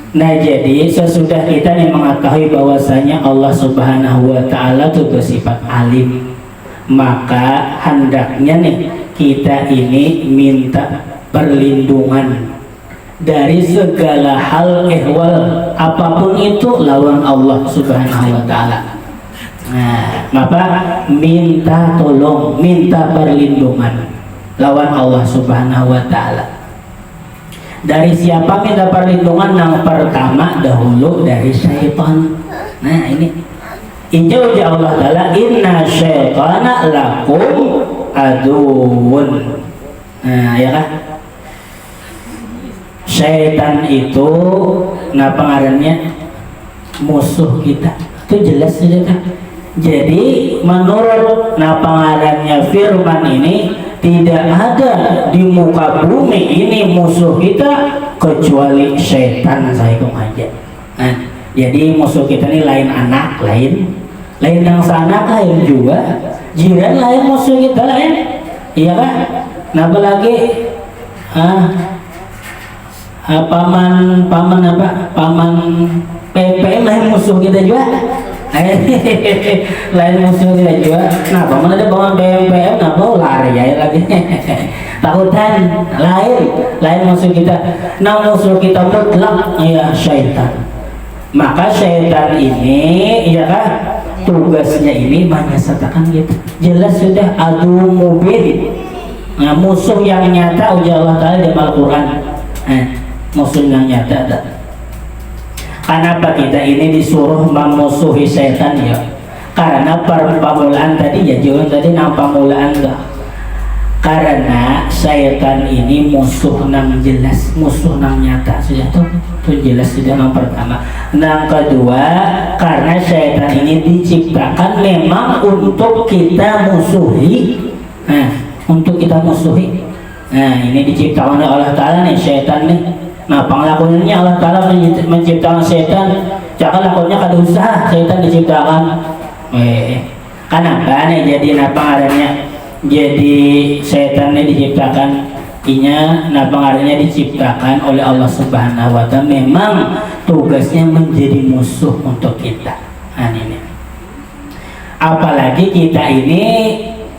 Nah, jadi sesudah kita nih mengetahui bahwasanya Allah Subhanahu wa taala itu bersifat alim, maka hendaknya nih kita ini minta perlindungan dari segala hal ehwal apapun itu lawan Allah Subhanahu wa taala. Nah, maka minta tolong, minta perlindungan lawan Allah Subhanahu wa taala. Dari siapa minta perlindungan? Yang pertama dahulu dari syaitan. Nah, ini injil Allah taala, inna syaitana lakum aduun. Nah, ya kan? Syaitan itu nah pengarannya musuh kita. Itu jelas saja kan? Jadi menurut nah pengarannya firman ini, tidak ada di muka bumi ini musuh kita kecuali setan saya aja. Nah, jadi musuh kita ini lain anak, lain yang sanak, lain juga jiran, lain musuh kita lain, iya kan? Nah, apalagi paman PP lain musuh kita juga. Lain musuh kita juga. Nah, paman ada paman BMPM, nah mau lari ya lagi. Takutan, lain musuh kita. Nah, musuh kita mutlak ya syaitan. Maka syaitan ini ya kan tugasnya ini menyesatkan kita. Jelas sudah adu mubin. Nah, musuh yang nyata ujar Allah Ta'ala di Al-Quran. Musuh yang nyata. Kenapa kita ini disuruh memusuhi setan ya? Karena permulaan tadi ya, jangan tadi nampak mulaan enggak. Karena setan ini musuh nang jelas, musuh nang nyata sudah tuh jelas sudah yang pertama. Yang kedua, karena setan ini diciptakan memang untuk kita musuhi. Nah, untuk kita musuhi. Nah, ini diciptakan oleh Allah Ta'ala nih setan nih. Nah, penglakuannya Allah Ta'ala menciptakan setan. Jangan lakunya kada usaha setan diciptakan. Kenapa nih jadi pengaruhnya? Jadi setan ini diciptakan pengaruhnya diciptakan oleh Allah Subhanahu wa Ta'ala. Memang tugasnya menjadi musuh untuk kita. Nah, ini. Apalagi kita ini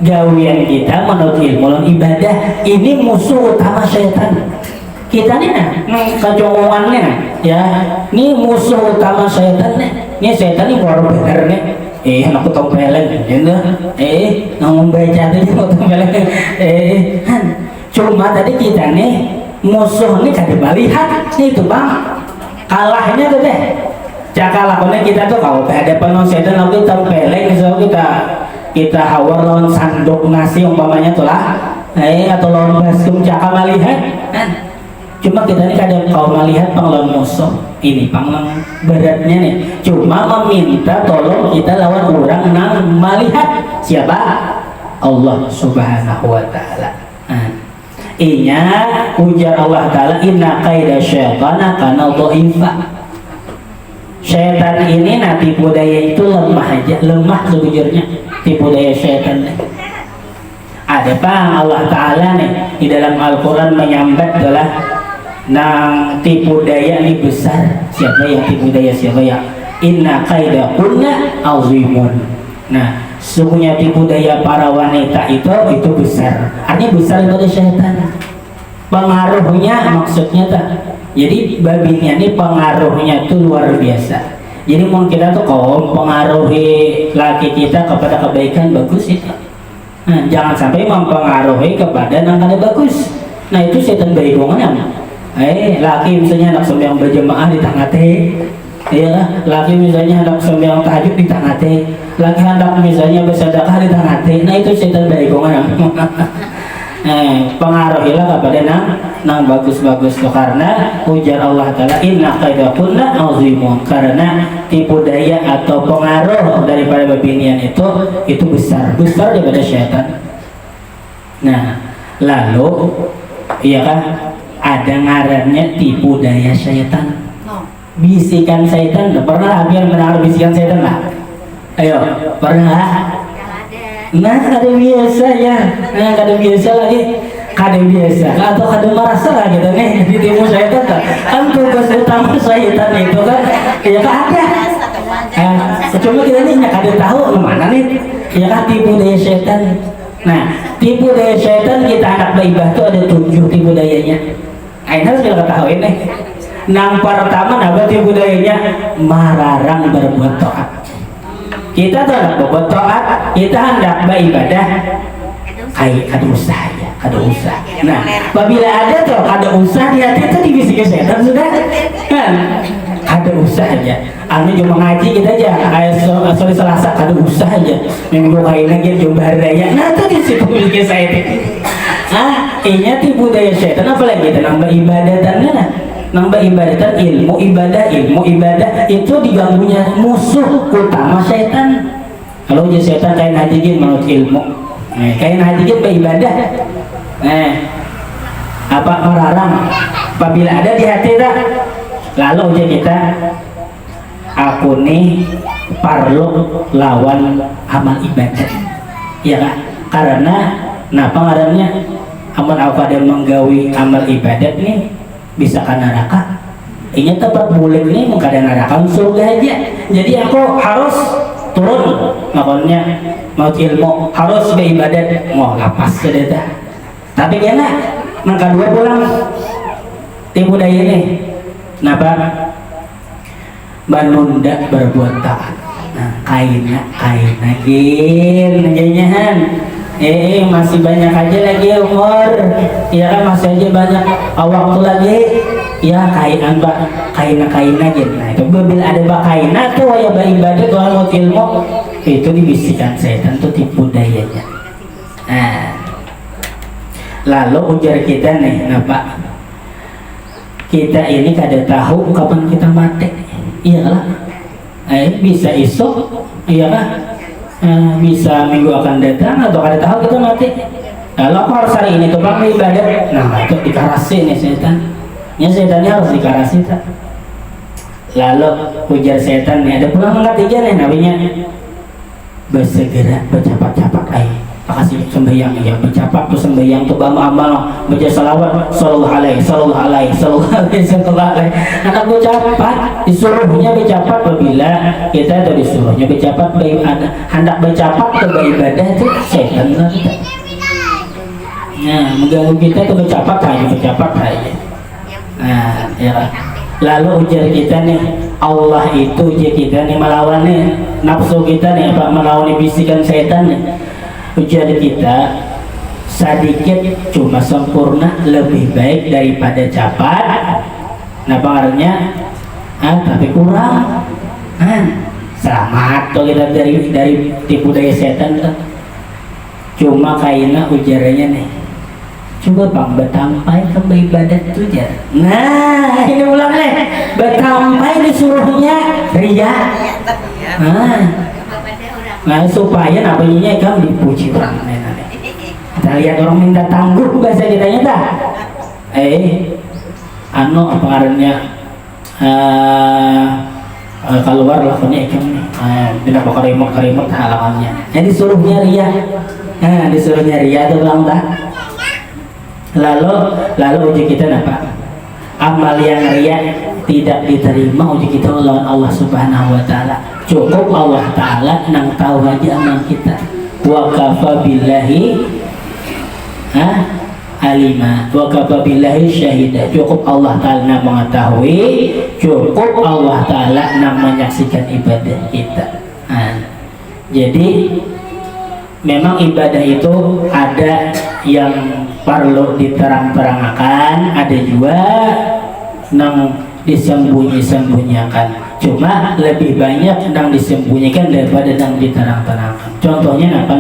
gawian kita menurut ilmu ibadah ini musuh utama setan. Kita nih kecolongannya ya, ini musuh utama setan nih. Ini setan ini baru bener nih. Aku tompeleng gitu. Ngomong baca tadi aku tompeleng. Cuma tadi kita nih musuh nih kada melihat itu bang. Kalahnya tuh deh. Cakal lakonnya kita tuh kalau ada penon setan lalu kita tompeleng, misalnya kita hawar lawan sandok nasi umpamanya tuh lah. Atau lawan baskum cakal melihat. Cuma kita ini kadang kau melihat panglawan musuh ini panglang beratnya nih. Cuma meminta tolong kita lawan orang yang melihat siapa? Allah Subhanahu wa Ta'ala. Inya ujar Allah Ta'ala, inna kaida syaitana kana dha'ifa. Syaitan ini tipu daya itu lemah sejujurnya tipu daya syaitan. Ada pang Allah Ta'ala nih di dalam Al-Quran menyambat adalah nang tipu daya ini besar. Siapa yang tipu daya? Siapa yang inna kaida kunna azimun. Nah, sungguhnya tipu daya para wanita itu besar. Artinya besar daripada syaitan. Pengaruhnya maksudnya tak. Jadi babinya ini pengaruhnya itu luar biasa. Jadi mau kita tuh kaum pengaruhi laki kita kepada kebaikan bagus itu. Nah, jangan sampai mempengaruhi kepada yang kada bagus. Nah, itu setan berikungan. Laki misalnya hendak sembahyang berjemaah di tangate, ya, laki misalnya hendak sembahyang tahajud di tangate, laki hendak misalnya bersedekah di tangate. Nah, itu setan berikungan. Pengaruhilah kepada nang bagus-bagus tuh, karena ujar Allah Ta'ala inna kaidakunna azimun, karena tipu daya atau pengaruh daripada babinian itu besar daripada syaitan. Nah, lalu iya kan ada ngarannya tipu daya syaitan. Bisikan syaitan, pernah hampir mendengar bisikan syaitan lah? Ayo, pernah? Nah, kada biasa ya. Nah, kada biasa lagi. kada biasa atau kada merasa lah gitu nih ditipu syaitan kan tugas utama syaitan itu kan ya kan ada cuma kita nih kada tahu kemana nih ya kan tipu daya syaitan. Nah tipu daya syaitan kita anak baibah itu ada 7 tipu dayanya. Aina harus kita ketahui nih. Yang pertama apa tipu dayanya mararang berbuat taat. Kita tuh hendak berbuat taat, kita hendak beribadah, kada usah ya, kada usah. Nah, apabila ada tuh kada usah di hati itu dibisiki setan sudah kan, kada usah aja. Anu cuma ngaji kita aja, sore Selasa kada usah aja. Minggu kain lagi jumlah raya. Nah itu di situ bisiki setan. Ini tipu daya setan apalagi kita nambah ibadatannya nah. Nambah ibadatan ilmu ibadah itu diganggunya musuh utama setan. Kalau je setan kain hadikin menurut ilmu, kain hadikin beribadah, apa melarang. Apabila ada di hati dah, lalu je kita aku nih parlo lawan amal ibadah, ya kan? Karena napa ngarannya amal apa yang menggawi amal ibadat nih bisa kan neraka. Ini tempat boleh ini mengkada neraka surga aja. Jadi aku harus turun makanya mau ilmu harus beribadat mau lapas sudah. Tapi kena mangka 2 pulang tipu daya ini. Kenapa? Menunda berbuat taat. Nah, kain nyahan. Masih banyak aja lagi umur, ya kan masih aja banyak waktu lagi, ya kainan pak, kaina gitu. Nah itu bila ada bak kaina tuh ya beribadah tuh mau ilmu itu dibisikkan setan tuh tipu dayanya. Nah, lalu ujar kita nih, nah pak, kita ini kada tahu kapan kita mati, iya lah, bisa esok, iya lah. Bisa minggu akan datang atau kada tahu kita mati. Lalu aku harus hari ini tuh bang ibadah. Nah itu dikarasi nih setan. Ya setannya harus dikarasi tak. Lalu ujar setan nih ada pulang ketiga nih nabinya bersegera bercapat-capat makasih sembahyang ya bercapat tuh sembahyang tuh amal baca salawat sallallahu alaihi anak bercapat disuruhnya bercapat apabila kita tuh disuruhnya bercapat hendak bercapat ke beribadah itu setan lah kita. Nah mengganggu kita tuh bercapat aja. Nah ya lalu ujar kita nih Allah itu ujar kita nih melawan nih nafsu kita nih apa melawan bisikan setan nih. Ujar kita sedikit cuma sempurna lebih baik daripada capat. Nah pengaruhnya tapi kurang selamat tuh kita dari tipu daya setan tuh. Cuma kaina ujarannya nih coba bang betampai ke ibadat tuh jar. Nah ini ulang nih betampai disuruhnya ria. Nah supaya namanya kan dipuji orang lain. Kita lihat orang minta tangguh bahasa kita nyata. Apa ngarannya keluar lakonnya ikan nih. Tidak bakal karimot halamannya. Jadi disuruhnya ria. Disuruhnya ria tuh bang tak. Lalu uji kita apa? Amal yang ria tidak diterima uji kita oleh Allah Subhanahu Wa Taala. Cukup Allah Ta'ala nang tahu aja amal kita. Wa kafa billahi alima wa kafa billahi syahida. Cukup Allah Ta'ala nang mengetahui, cukup Allah Ta'ala nang menyaksikan ibadah kita. Jadi memang ibadah itu ada yang perlu diterang-terangkan, ada juga nang disembunyi-sembunyikan. Cuma lebih banyak yang disembunyikan daripada yang diterang-terangkan. Contohnya apa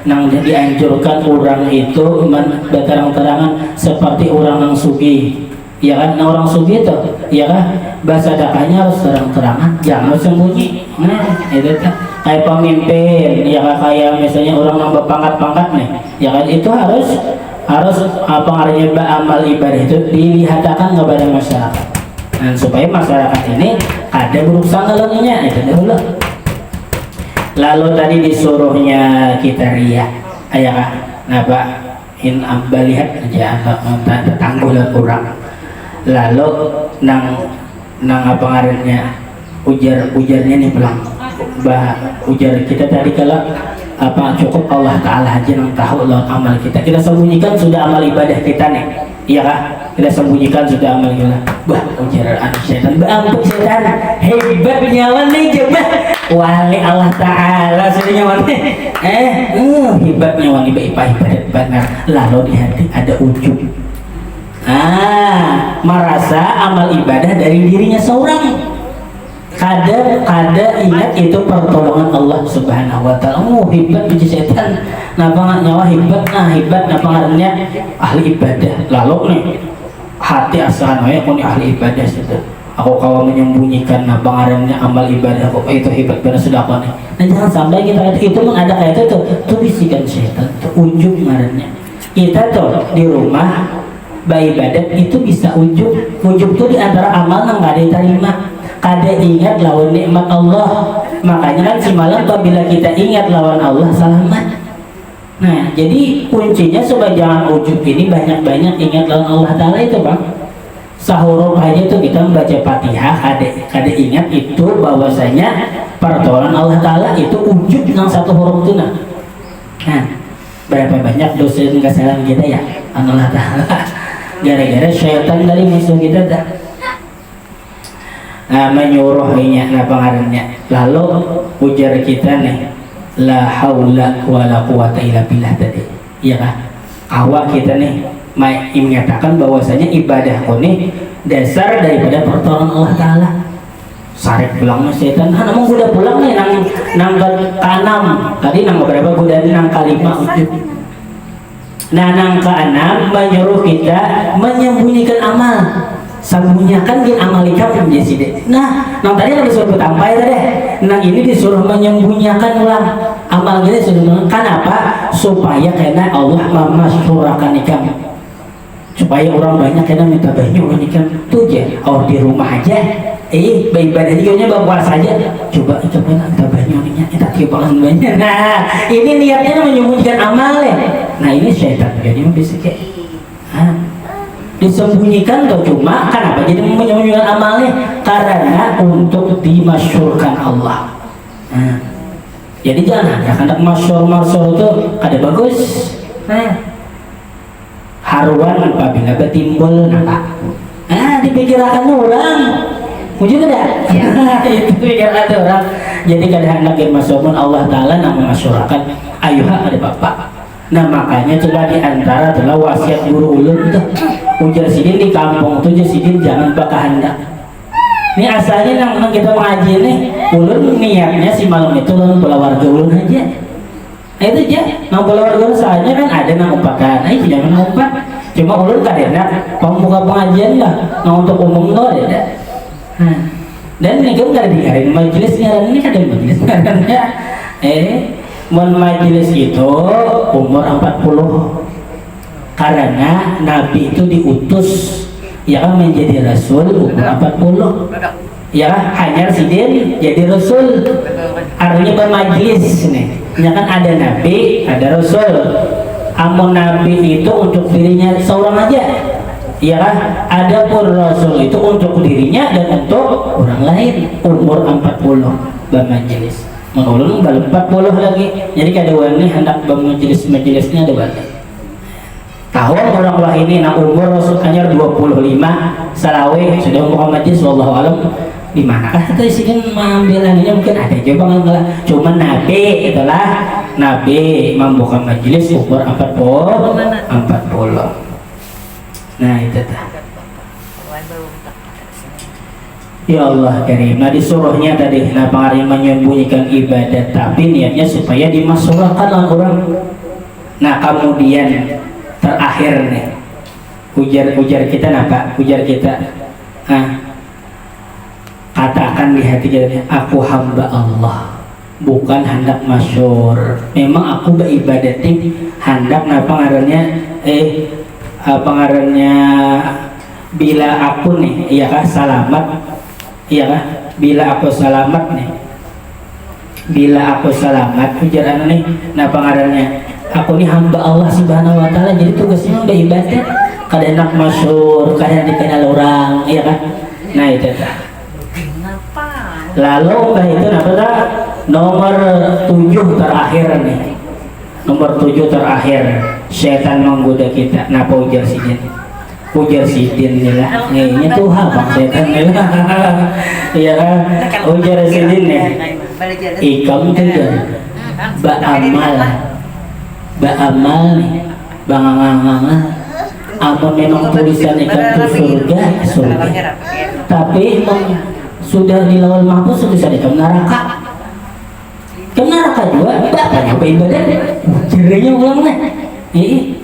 nang dianjurkan orang itu berterang-terangan seperti orang yang sugi. Ya kan orang sugi itu, ya kan bahasa dakanya harus terang-terangan, jangan sembunyi. Nah, itu kan kayak pemimpin, ya kan kayak misalnya orang yang berpangkat-pangkat nih, ya kan itu harus apa artinya amal ibadah itu dilihatkan kepada masyarakat. Dan supaya masyarakat ini ada buruk sangka lagi-nya itu dahulu. Lalu tadi disuruhnya kita ria, ayah kan? Nah pak, in balihat aja tetangguh lah kurang lalu nang apa ngarannya ujarnya nih pulang ujar kita tadi kalau apa cukup Allah Ta'ala aja yang tahu lawan amal kita sembunyikan sudah amal ibadah kita nih, iya kah? Kita sembunyikan sudah amal kita. Ujar anak setan, ampun setan, hebatnya wali jebah wali Allah Ta'ala sudah wali hebatnya wali ibadat benar, lalu di hati ada ujub, merasa amal ibadah dari dirinya seorang. Kada ingat itu pertolongan Allah Subhanahu wa Ta'ala. Hebat biji setan. Napa nyawa hebat? Hebat napa ngarannya ahli ibadah. Lalu nih hati asalan wae kun ahli ibadah situ. Aku kawa menyembunyikan napa ngarannya amal ibadah kok itu hebat benar sudah apa nih. Nah jangan sampai kita itu mengada kayak itu tuh bisikan setan, tuh ujub ngarannya. Kita tuh di rumah beribadat itu bisa ujub tuh di antara amal yang enggak diterima. Kada ingat lawan nikmat Allah, makanya kan semalam apabila kita ingat lawan Allah selamat. Nah jadi kuncinya supaya jangan ujub ini banyak-banyak ingat lawan Allah Ta'ala itu bang. Sahur aja tuh kita membaca Fatihah kada ingat itu bahwasanya pertolongan Allah Ta'ala itu ujub yang satu huruf itu nah berapa banyak dosa dan kesalahan kita ya Allah Ta'ala gara-gara syaitan dari musuh kita dah. Menyuruhnya pengaruhnya lalu ujar kita nih la haula wala quwata illa billah tadi iya kan awak kita nih menyatakan bahwasanya ibadah ini dasar daripada pertolongan Allah Ta'ala. Sarek pulang setan namun udah pulang nih nang ke-6 tadi nang berapa udah nang ke-5 ujub. Nah nang ke-6 menyuruh kita menyembunyikan amal, sembunyikan di amalika menjadi deh. Nah tadi yang disuruh tampai tadi nah ini disuruh menyembunyikan ulang amal kita disuruh kenapa? Supaya karena Allah memasyhurkan ikam, supaya orang banyak kena minta banyak nikam tuh aja di rumah aja ibadah juga bawa saja coba minta banyak niknya kita tiupan banyak. Nah ini niatnya menyembunyikan amal ya. Nah ini syaitan jadi bisa kayak disembunyikan atau cuma kenapa jadi menyembunyikan amalnya karena untuk dimasyhurkan Allah. Jadi jangan ya hendak masyhur itu kada bagus. Haruan apabila betimbul dipikirkan orang wujud tidak? Itu pikiran orang. Jadi kada hendak masyhurkan Allah Ta'ala nama masyhurkan ayuha ada bapak. Nah makanya coba diantara adalah wasiat guru ulun tuh ujar sidin di kampung tuh ujar sidin jangan bakahandak. Ini asalnya nang kita mengaji nih ulun niatnya si malam itu ulun pola warga ulun aja. Nah itu aja nang pola warga ulun soalnya kan ada nang umpakan jangan ngumpat cuma ulun kadena pembuka pengajian lah nang untuk umum lo ada. Dan ini kan kada dengerin majelis ngaran ini kada majelis ngarannya majelis itu umur 40 karena Nabi itu diutus ya kan menjadi Rasul umur 40 ya kan hanya sidin jadi Rasul artinya bermajelis nih ya kan ada Nabi ada Rasul. Amun Nabi itu untuk dirinya seorang aja ya kan ada pun Rasul itu untuk dirinya dan untuk orang lain umur 40 bermajelis menulun balik 40 lagi jadi kadang ini hendak bermajelis-majelisnya ada banyak tahun orang wah ini nak umur Rasul hanya 25 salawe sudah umur majelis wallahu alam di mana kata sini mengambil aninya mungkin ada coba enggak cuma Nabi itulah Nabi membuka majelis umur 40. Nah itu dah. Ya Allah Karim. Nah disuruhnya tadi pengaruh menyembunyikan ibadat tapi niatnya supaya dimasukkan oleh orang. Nah kemudian terakhir nih ujar kita apa? Ujar kita katakan di hati kita aku hamba Allah bukan hendak masyhur. Memang aku beribadati hendak pengaruhnya bila aku nih iya kah selamat iya kah bila aku selamat nih bila aku selamat ujar nih pengaruhnya aku ini hamba Allah Subhanahu wa taala, jadi tugasnya udah ibadah. Kadang enak masyhur, kadang dikenal orang, iya kan? Nah itu tah. Lalu itu nomor 7 terakhir nih. Nomor 7 terakhir, setan menggoda kita. Napa ujar sidin? Ujar sidin lah. Ini tuh bang setan lah. Iya kan? Ujar sidin nih. Ikam tuh ba'amal nih. Bangangangangan. Apa memang tulisan ikan itu surga. Tapi sudah di lawal mahfuz tulisan ikan neraka. Ke neraka juga, bapaknya ibadah. Jadinya ulang nih.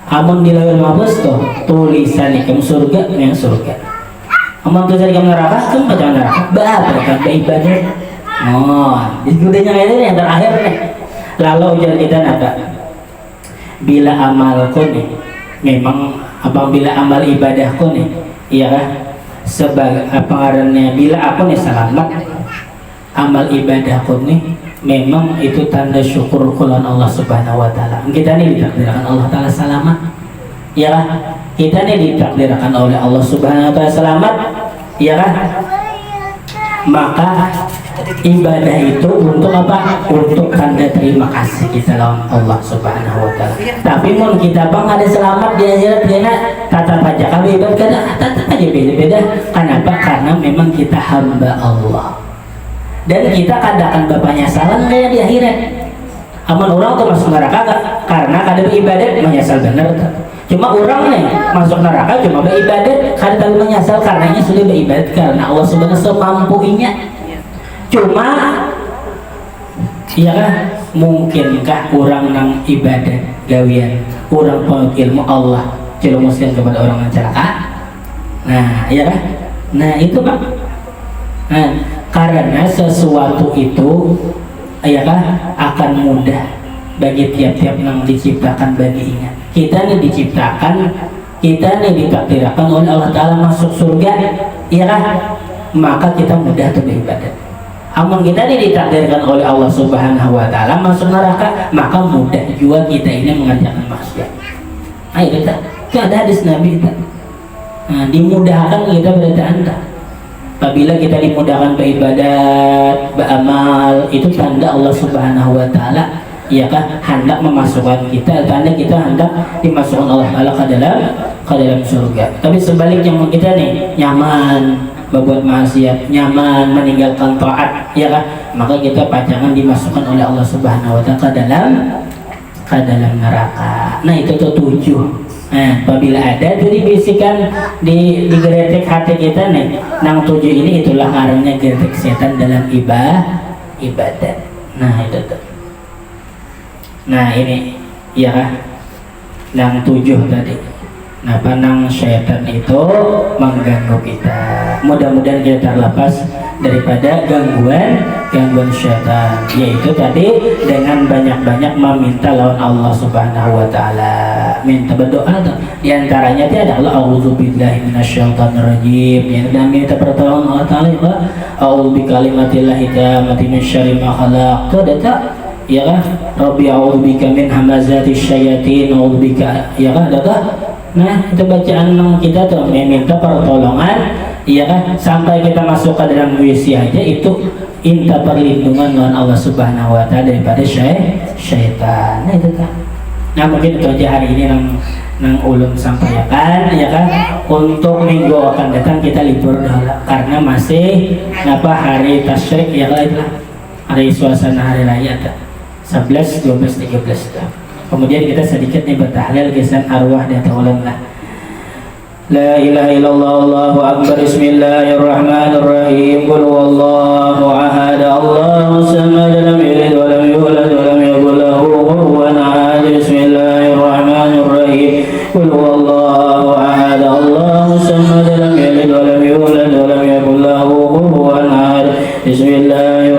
Amun di lawal mahfuz tuh tulisan ikan surga, yang surga. Amun tulisan ikan neraka, kan baca neraka. Bapaknya ibadah. Oh, diskusinya kayak ini yang terakhir nih. Lalu ujian kita nada. Bila amalku nih, memang apabila amal ibadahku nih, iya kan? Sebagai apa karena bila aku nih selamat, amal ibadahku nih memang itu tanda syukur kulan Allah Subhanahu wa taala. Kita nih ditakdirkan Allah taala selamat. Ya kan? Kita nih ditakdirkan oleh Allah Subhanahu wa taala selamat. Ya kan? Maka ibadah itu untuk apa? Untuk tanda terima kasih kita lawan Allah Subhanahu wa taala. Tapi mun kita bang ada selamat di akhirat kena tatap aja kami ibadah tatap aja beda-beda. Kenapa? Karena memang kita hamba Allah. Dan kita kadakan bapaknya salah kayak di akhirat. Aman orang tuh masuk neraka karena kada beribadat menyesal bener. Cuma orang nih masuk neraka cuma beribadat kada tahu menyesal karena ini sudah beribadat karena Allah Subhanahu semampunya. Cuma iya kan mungkinkah orang nang ibadah gawian orang pengen ilmu Allah celumuskan kepada orang yang celaka. Nah iya kan, nah itu Pak. Nah karena sesuatu itu ya kan akan mudah bagi tiap-tiap yang diciptakan baginya. Kita nih diciptakan, kita nih ditakdirkan oleh Allah Ta'ala masuk surga, ya kan? Maka kita mudah untuk beribadah. Amun kita ini ditakdirkan oleh Allah Subhanahu wa taala masuk neraka, maka mudah juga kita ini mengerjakan maksiat. Ayo kita, itu ada hadis Nabi kita. Nah, dimudahkan kita berarti Anda. Apabila kita dimudahkan beribadat, beramal, itu tanda Allah Subhanahu wa taala ya kan hendak memasukkan kita, tanda kita hendak dimasukkan Allah Taala ke dalam surga. Tapi sebaliknya kita nih nyaman berbuat maksiat, nyaman meninggalkan taat, ya kan? Maka kita pajangan dimasukkan oleh Allah Subhanahu wa taala ke dalam neraka. Nah, itu tuh 7. Nah, apabila ada tuh dibisikan di geretek hati kita nih, nang 7 ini itulah karena geretek setan dalam ibadat. Nah, itu tuh. Nah, ini ya kan? Nang 7 tadi. Nah, panang syaitan itu mengganggu kita. Mudah-mudahan kita terlepas daripada gangguan syaitan. Yaitu tadi dengan banyak-banyak meminta lawan Allah Subhanahu wa taala. Minta berdoa tuh. Di antaranya itu adalah auzubillahi minasyaitonirrajim. Yang minta pertolongan Allah taala ya. A'udzu bikalimatillahi tammati min syarri ma khalaq. Itu ada ya kan? Rabbi a'udzubika min hamazati syayatin a'udzubika ya kan ada. Nah, itu bacaan kita tuh meminta pertolongan, iya kan? Sampai kita masuk ke dalam WC aja itu minta perlindungan dengan Allah Subhanahu wa taala daripada syaitan. Nah, itu kan. Nah, mungkin itu aja hari ini nang ulun sampaikan, ya kan? Untuk minggu akan datang kita libur dahulu karena masih hari tasyrik ya kan itu. Hari suasana hari raya tuh. 11, 12, 13 tuh. Kemudian kita sedikit nih bertahlil kesan arwah dan taulan lah. La ilaha illallah Allahu akbar bismillahirrahmanirrahim qul huwallahu ahad Allahu samad lam yalid wa lam yulad wa lam yakul lahu kufuwan ahad bismillahirrahmanirrahim qul huwallahu ahad Allahu samad lam yalid wa lam yulad wa lam yakul lahu kufuwan ahad bismillahirrahmanirrahim